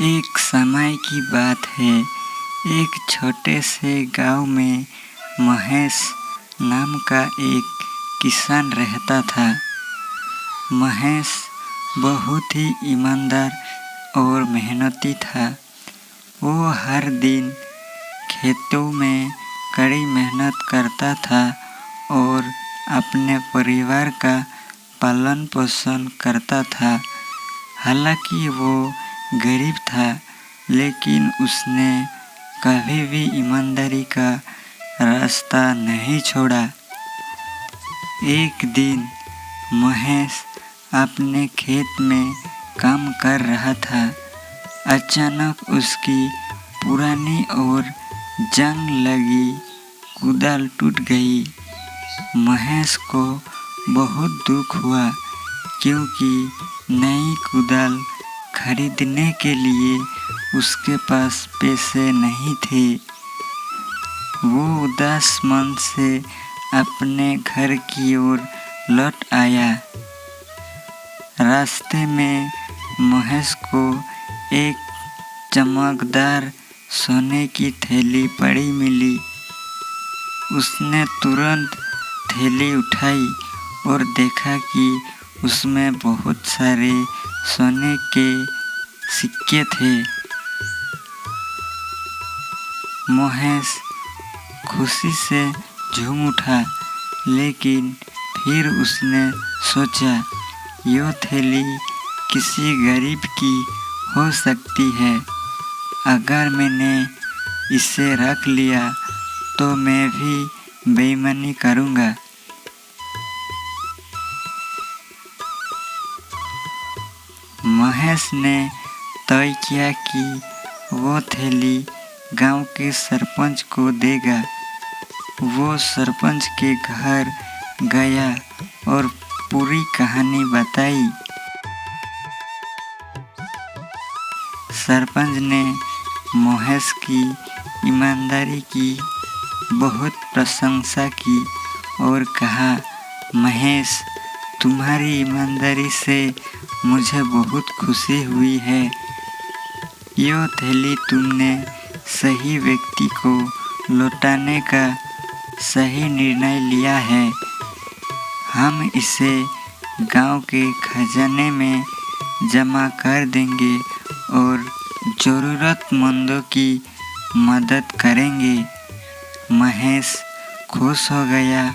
एक समय की बात है। एक छोटे से गांव में महेश नाम का एक किसान रहता था। महेश बहुत ही ईमानदार और मेहनती था। वो हर दिन खेतों में कड़ी मेहनत करता था और अपने परिवार का पालन पोषण करता था। हालांकि वो गरीब था, लेकिन उसने कभी भी ईमानदारी का रास्ता नहीं छोड़ा। एक दिन महेश अपने खेत में काम कर रहा था। अचानक उसकी पुरानी और जंग लगी कुदाल टूट गई। महेश को बहुत दुख हुआ, क्योंकि नई कुदाल खरीदने के लिए उसके पास पैसे नहीं थे। वो उदास मन से अपने घर की ओर लौट आया। रास्ते में महेश को एक चमकदार सोने की थैली पड़ी मिली। उसने तुरंत थैली उठाई और देखा कि उसमें बहुत सारे सोने के सिक्के थे। महेश खुशी से झूम उठा, लेकिन फिर उसने सोचा, यह थैली किसी गरीब की हो सकती है। अगर मैंने इसे रख लिया तो मैं भी बेईमानी करूँगा। महेश ने तय किया कि वो थैली गांव के सरपंच को देगा। वो सरपंच के घर गया और पूरी कहानी बताई। सरपंच ने महेश की ईमानदारी की बहुत प्रशंसा की और कहा, महेश, तुम्हारी ईमानदारी से मुझे बहुत खुशी हुई है। यह थैली तुमने सही व्यक्ति को लौटाने का सही निर्णय लिया है। हम इसे गांव के खजाने में जमा कर देंगे और ज़रूरतमंदों की मदद करेंगे। महेश खुश हो गया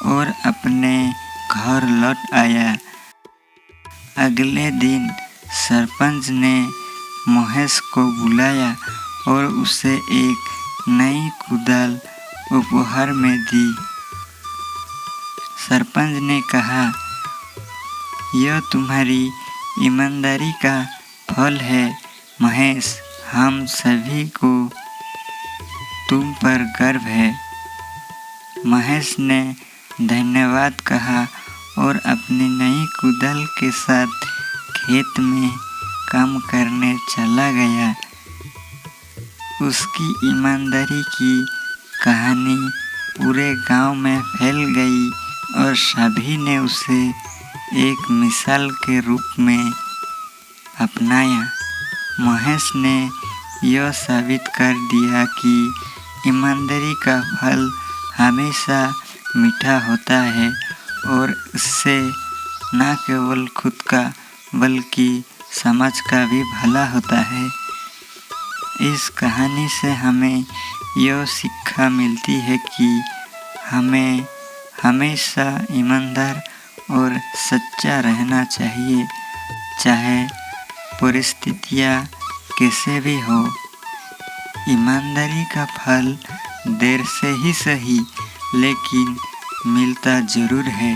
और अपने घर लौट आया। अगले दिन सरपंच ने महेश को बुलाया और उसे एक नई कुदाल उपहार में दी। सरपंच ने कहा, यह तुम्हारी ईमानदारी का फल है महेश। हम सभी को तुम पर गर्व है। महेश ने धन्यवाद कहा और अपनी नई कुदाल के साथ खेत में काम करने चला गया। उसकी ईमानदारी की कहानी पूरे गांव में फैल गई और सभी ने उसे एक मिसाल के रूप में अपनाया। महेश ने यह साबित कर दिया कि ईमानदारी का फल हमेशा मीठा होता है और इससे न केवल खुद का बल्कि समाज का भी भला होता है। इस कहानी से हमें यह शिक्षा मिलती है कि हमें हमेशा ईमानदार और सच्चा रहना चाहिए, चाहे परिस्थितियाँ कैसे भी हो। ईमानदारी का फल देर से ही सही, लेकिन मिलता जरूर है।